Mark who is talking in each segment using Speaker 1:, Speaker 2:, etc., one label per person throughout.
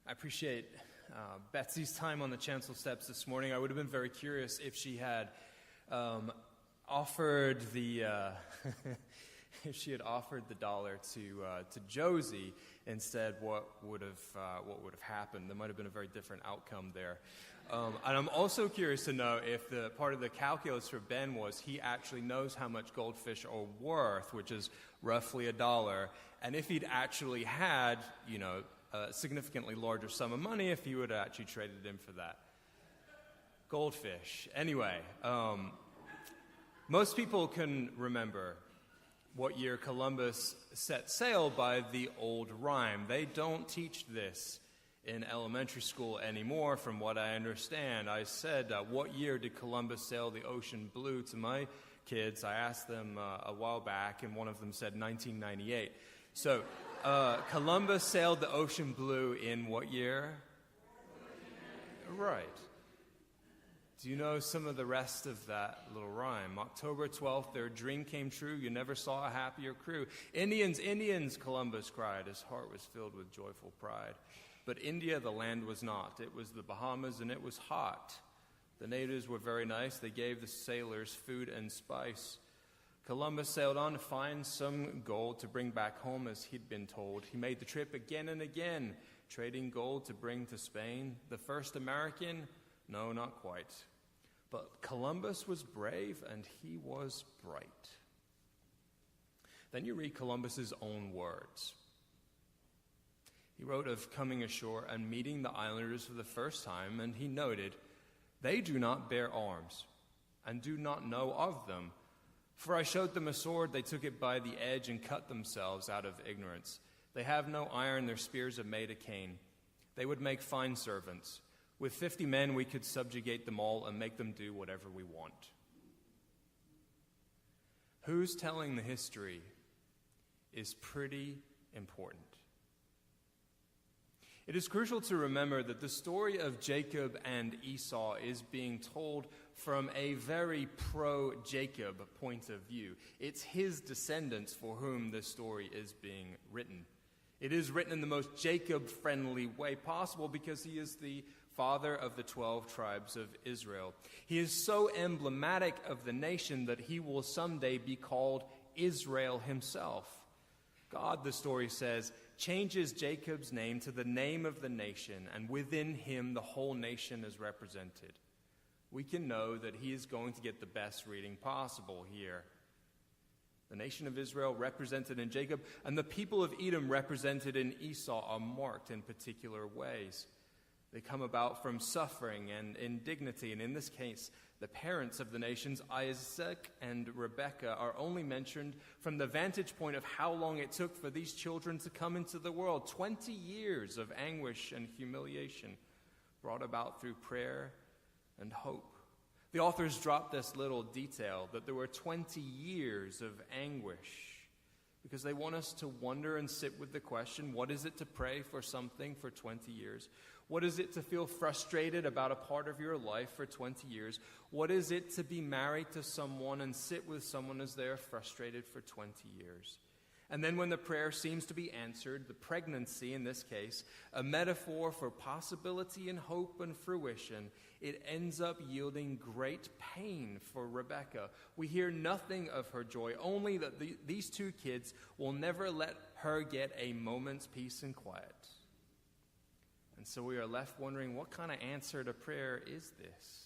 Speaker 1: I appreciate Betsy's time on the chancel steps this morning. I would have been very curious if she had offered the if she had offered the dollar to Josie instead. What would have happened? There might have been a very different outcome there. And I'm also curious to know if the part of the calculus for Ben was he actually knows how much goldfish are worth, which is roughly $1, and if he'd actually had, a significantly larger sum of money, if he would have actually traded in for that goldfish. Anyway, most people can remember what year Columbus set sail by the old rhyme. They don't teach this in elementary school anymore, from what I understand. I said, what year did Columbus sail the ocean blue to my kids? I asked them a while back, and one of them said 1998. So Columbus sailed the ocean blue in what year? Right. Do you know some of the rest of that little rhyme? October 12th, their dream came true. You never saw a happier crew. Indians, Indians, Columbus cried. His heart was filled with joyful pride. But India, the land was not. It was the Bahamas, and it was hot. The natives were very nice. They gave the sailors food and spice. Columbus sailed on to find some gold to bring back home, as he'd been told. He made the trip again and again, trading gold to bring to Spain. The first American? No, not quite. But Columbus was brave, and he was bright. Then you read Columbus's own words. He wrote of coming ashore and meeting the islanders for the first time, and he noted, "They do not bear arms, and do not know of them. For I showed them a sword, they took it by the edge and cut themselves out of ignorance. They have no iron, their spears are made of cane. They would make fine servants. With 50 men we could subjugate them all and make them do whatever we want." Who's telling the history is pretty important. It is crucial to remember that the story of Jacob and Esau is being told from a very pro-Jacob point of view. It's his descendants for whom this story is being written. It is written in the most Jacob-friendly way possible because he is the father of the 12 tribes of Israel. He is so emblematic of the nation that he will someday be called Israel himself. God, the story says, changes Jacob's name to the name of the nation, and within him the whole nation is represented. We can know that he is going to get the best reading possible here. The nation of Israel represented in Jacob, and the people of Edom represented in Esau are marked in particular ways. They come about from suffering and indignity, and in this case, the parents of the nations, Isaac and Rebekah, are only mentioned from the vantage point of how long it took for these children to come into the world. 20 years of anguish and humiliation brought about through prayer and hope. The authors dropped this little detail that there were 20 years of anguish because they want us to wonder and sit with the question, what is it to pray for something for 20 years? What is it to feel frustrated about a part of your life for 20 years? What is it to be married to someone and sit with someone as they're frustrated for 20 years? And then when the prayer seems to be answered, the pregnancy in this case, a metaphor for possibility and hope and fruition, it ends up yielding great pain for Rebekah. We hear nothing of her joy, only that these two kids will never let her get a moment's peace and quiet. And so we are left wondering, what kind of answer to prayer is this?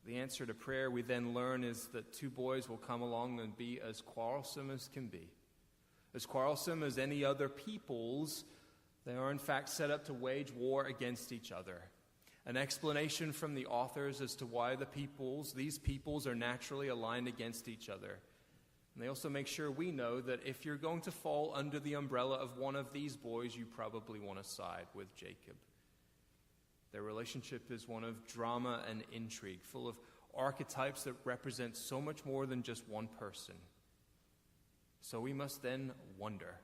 Speaker 1: The answer to prayer, we then learn, is that two boys will come along and be as quarrelsome as can be. As quarrelsome as any other peoples, they are in fact set up to wage war against each other. An explanation from the authors as to why these peoples are naturally aligned against each other. And they also make sure we know that if you're going to fall under the umbrella of one of these boys, you probably want to side with Jacob. Their relationship is one of drama and intrigue, full of archetypes that represent so much more than just one person. So we must then wonder,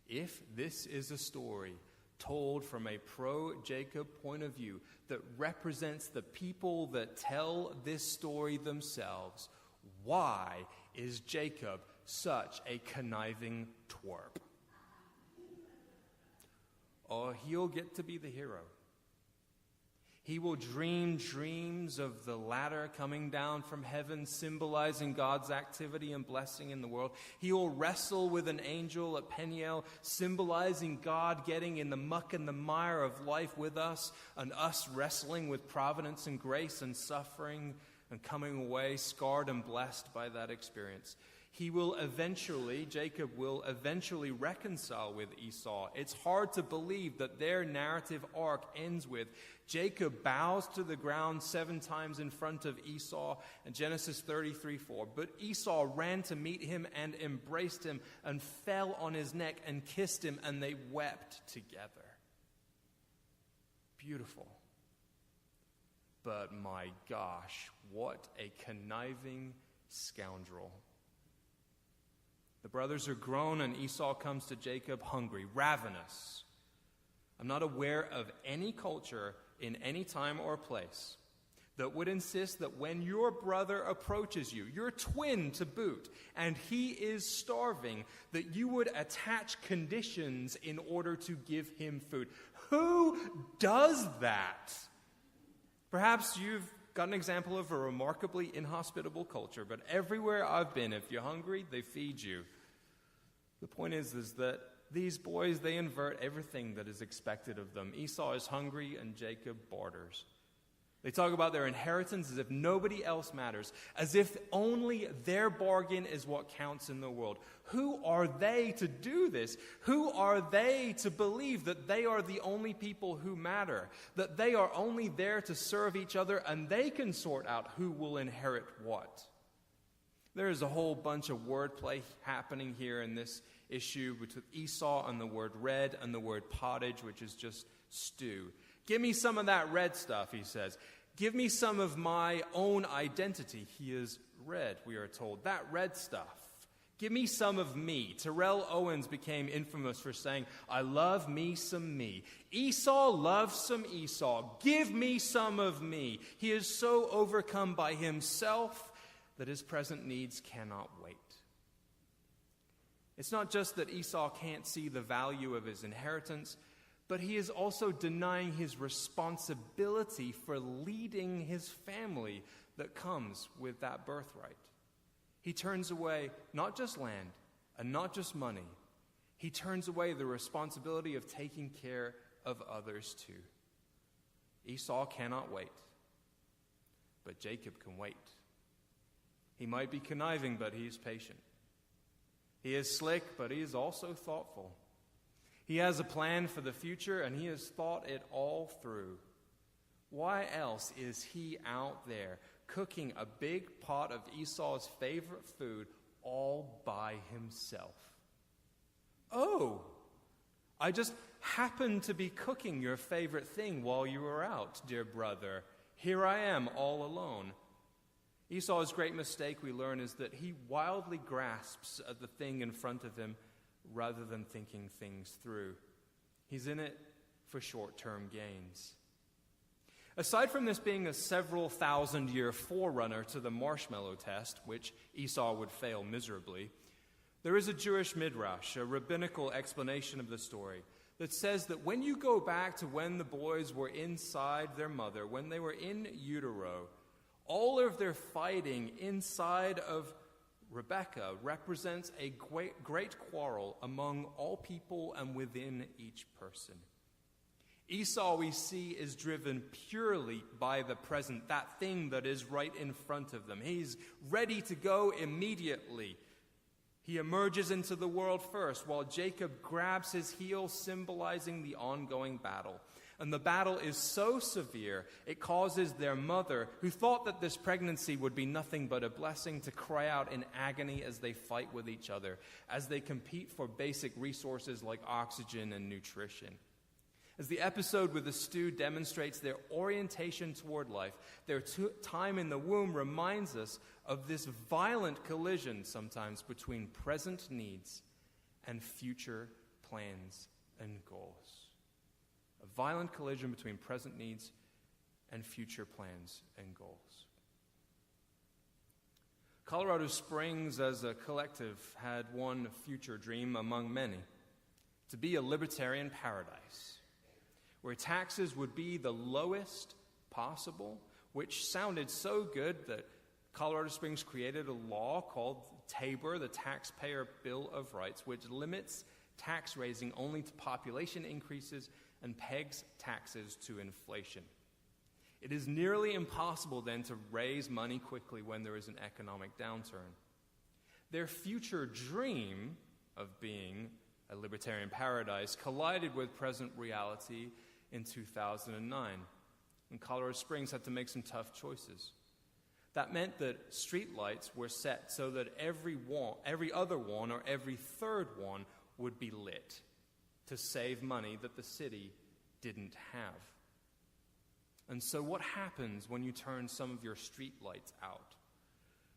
Speaker 1: if this is a story told from a pro-Jacob point of view that represents the people that tell this story themselves, why is Jacob such a conniving twerp? he'll get to be the hero. He will dream dreams of the ladder coming down from heaven, symbolizing God's activity and blessing in the world. He will wrestle with an angel at Peniel, symbolizing God getting in the muck and the mire of life with us, and us wrestling with providence and grace and suffering and coming away scarred and blessed by that experience. Jacob will eventually reconcile with Esau. It's hard to believe that their narrative arc ends with Jacob bows to the ground 7 times in front of Esau in Genesis 33:4. But Esau ran to meet him and embraced him and fell on his neck and kissed him, and they wept together. Beautiful. But my gosh, what a conniving scoundrel. The brothers are grown, and Esau comes to Jacob hungry, ravenous. I'm not aware of any culture in any time or place that would insist that when your brother approaches you, your twin to boot, and he is starving, that you would attach conditions in order to give him food. Who does that? Perhaps you've got an example of a remarkably inhospitable culture, but everywhere I've been, if you're hungry, they feed you. The point is that these boys, they invert everything that is expected of them. Esau is hungry and Jacob barters. They talk about their inheritance as if nobody else matters, as if only their bargain is what counts in the world. Who are they to do this? Who are they to believe that they are the only people who matter, that they are only there to serve each other and they can sort out who will inherit what? There is a whole bunch of wordplay happening here in this issue with Esau and the word red and the word pottage, which is just stew. Give me some of that red stuff, he says. Give me some of my own identity. He is red, we are told. That red stuff. Give me some of me. Terrell Owens became infamous for saying, I love me some me. Esau loves some Esau. Give me some of me. He is so overcome by himself that his present needs cannot wait. It's not just that Esau can't see the value of his inheritance, but he is also denying his responsibility for leading his family that comes with that birthright. He turns away not just land and not just money. He turns away the responsibility of taking care of others too. Esau cannot wait, but Jacob can wait. He might be conniving, but he is patient. He is slick, but he is also thoughtful. He has a plan for the future, and he has thought it all through. Why else is he out there cooking a big pot of Esau's favorite food all by himself? Oh, I just happened to be cooking your favorite thing while you were out, dear brother. Here I am all alone. Esau's great mistake, we learn, is that he wildly grasps at the thing in front of him rather than thinking things through. He's in it for short-term gains. Aside from this being a several thousand-year forerunner to the marshmallow test, which Esau would fail miserably, there is a Jewish midrash, a rabbinical explanation of the story, that says that when you go back to when the boys were inside their mother, when they were in utero, all of their fighting inside of Rebekah represents a great quarrel among all people and within each person. Esau, we see, is driven purely by the present, that thing that is right in front of them. He's ready to go immediately. He emerges into the world first, while Jacob grabs his heel, symbolizing the ongoing battle. And the battle is so severe, it causes their mother, who thought that this pregnancy would be nothing but a blessing, to cry out in agony as they fight with each other, as they compete for basic resources like oxygen and nutrition. As the episode with the stew demonstrates their orientation toward life, their time in the womb reminds us of this violent collision sometimes between present needs and future plans and goals. A violent collision between present needs and future plans and goals. Colorado Springs as a collective had one future dream among many: to be a libertarian paradise. where taxes would be the lowest possible, which sounded so good that Colorado Springs created a law called TABOR, the Taxpayer Bill of Rights, which limits tax raising only to population increases and pegs taxes to inflation. It is nearly impossible then to raise money quickly when there is an economic downturn. Their future dream of being a libertarian paradise collided with present reality in 2009, when Colorado Springs had to make some tough choices. That meant that streetlights were set so that every other one or every third one would be lit to save money that the city didn't have. And so what happens when you turn some of your streetlights out?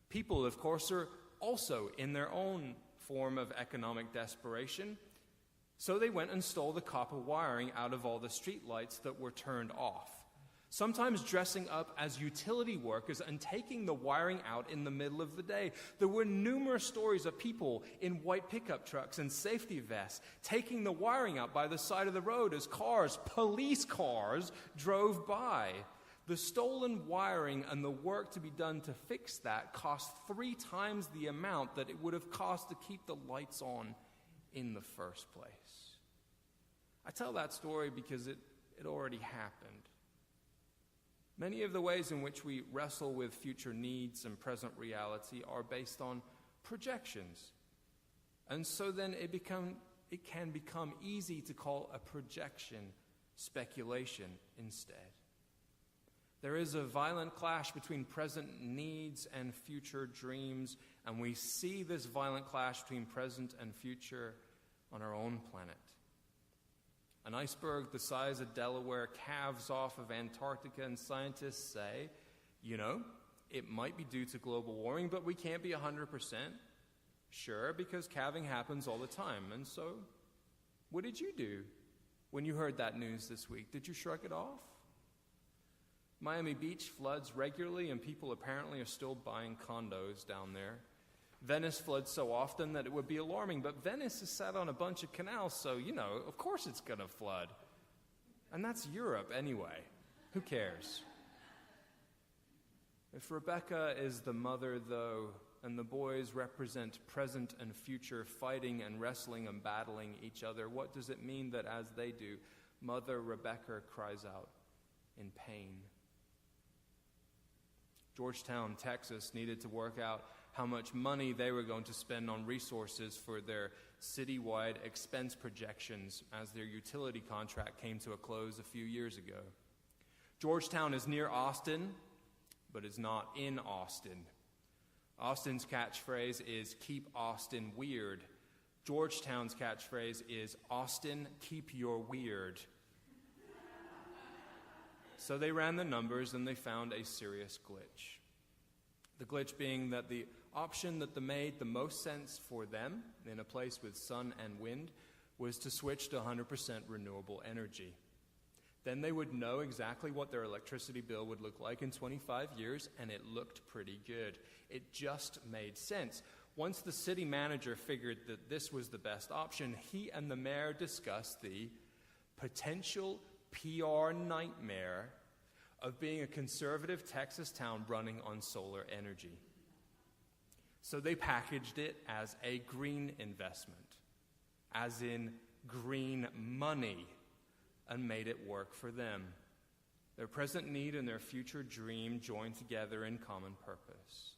Speaker 1: People, of course, are also in their own form of economic desperation, so they went and stole the copper wiring out of all the streetlights that were turned off, sometimes dressing up as utility workers and taking the wiring out in the middle of the day. There were numerous stories of people in white pickup trucks and safety vests taking the wiring out by the side of the road as police cars, drove by. The stolen wiring and the work to be done to fix that cost 3 times the amount that it would have cost to keep the lights on in the first place. I tell that story because it already happened. Many of the ways in which we wrestle with future needs and present reality are based on projections. And so then it can become easy to call a projection speculation instead. There is a violent clash between present needs and future dreams, and we see this violent clash between present and future on our own planet. An iceberg the size of Delaware calves off of Antarctica, and scientists say, it might be due to global warming, but we can't be 100% sure because calving happens all the time. And so, what did you do when you heard that news this week? Did you shrug it off? Miami Beach floods regularly, and people apparently are still buying condos down there. Venice floods so often that it would be alarming, but Venice is sat on a bunch of canals, so, of course it's going to flood. And that's Europe anyway. Who cares? If Rebecca is the mother, though, and the boys represent present and future fighting and wrestling and battling each other, what does it mean that as they do, Mother Rebecca cries out in pain? Georgetown, Texas, needed to work out how much money they were going to spend on resources for their citywide expense projections as their utility contract came to a close a few years ago. Georgetown is near Austin, but is not in Austin. Austin's catchphrase is "Keep Austin Weird." Georgetown's catchphrase is "Austin, keep your weird." So they ran the numbers and they found a serious glitch. The glitch being that the option that made the most sense for them in a place with sun and wind was to switch to 100% renewable energy. Then they would know exactly what their electricity bill would look like in 25 years, and it looked pretty good. It just made sense. Once the city manager figured that this was the best option, he and the mayor discussed the potential PR nightmare of being a conservative Texas town running on solar energy. So they packaged it as a green investment, as in green money, and made it work for them. Their present need and their future dream joined together in common purpose.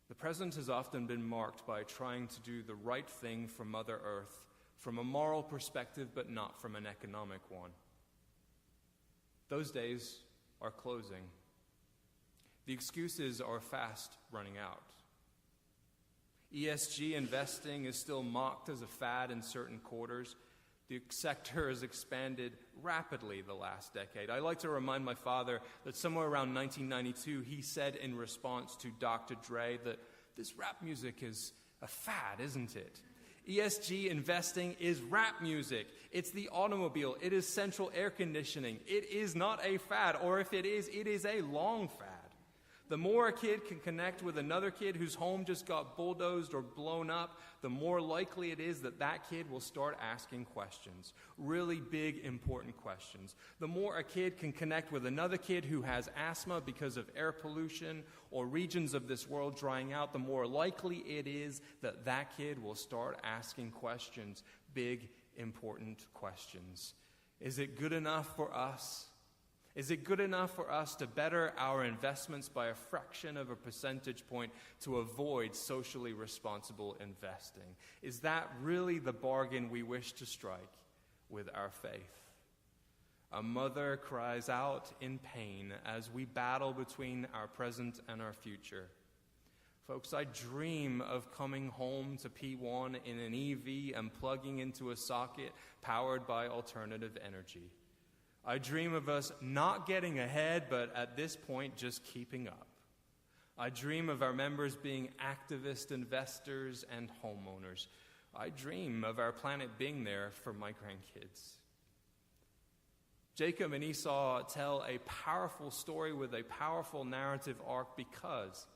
Speaker 1: The present has often been marked by trying to do the right thing for Mother Earth from a moral perspective, but not from an economic one. Those days are closing. The excuses are fast running out. ESG investing is still mocked as a fad in certain quarters. The sector has expanded rapidly the last decade. I like to remind my father that somewhere around 1992, he said in response to Dr. Dre that this rap music is a fad, isn't it? ESG investing is rap music. It's the automobile. It is central air conditioning. It is not a fad, or if it is a long fad. The more a kid can connect with another kid whose home just got bulldozed or blown up, the more likely it is that that kid will start asking questions, really big, important questions. The more a kid can connect with another kid who has asthma because of air pollution or regions of this world drying out, the more likely it is that that kid will start asking questions, big, important questions. Is it good enough for us? Is it good enough for us to better our investments by a fraction of a percentage point to avoid socially responsible investing? Is that really the bargain we wish to strike with our faith? A mother cries out in pain as we battle between our present and our future. Folks, I dream of coming home to P1 in an EV and plugging into a socket powered by alternative energy. I dream of us not getting ahead, but at this point, just keeping up. I dream of our members being activist investors and homeowners. I dream of our planet being there for my grandkids. Jacob and Esau tell a powerful story with a powerful narrative arc because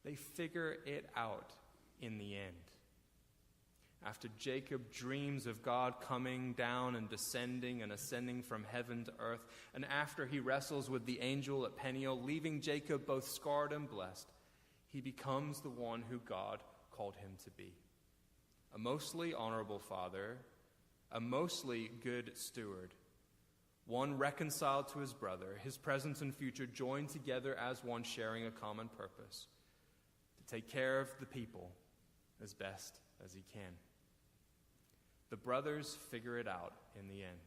Speaker 1: they figure it out in the end. After Jacob dreams of God coming down and descending and ascending from heaven to earth, and after he wrestles with the angel at Peniel, leaving Jacob both scarred and blessed, he becomes the one who God called him to be. A mostly honorable father, a mostly good steward, one reconciled to his brother, his present and future joined together as one sharing a common purpose, to take care of the people as best as he can. The brothers figure it out in the end.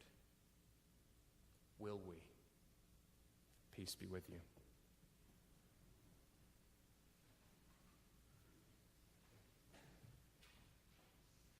Speaker 1: Will we? Peace be with you.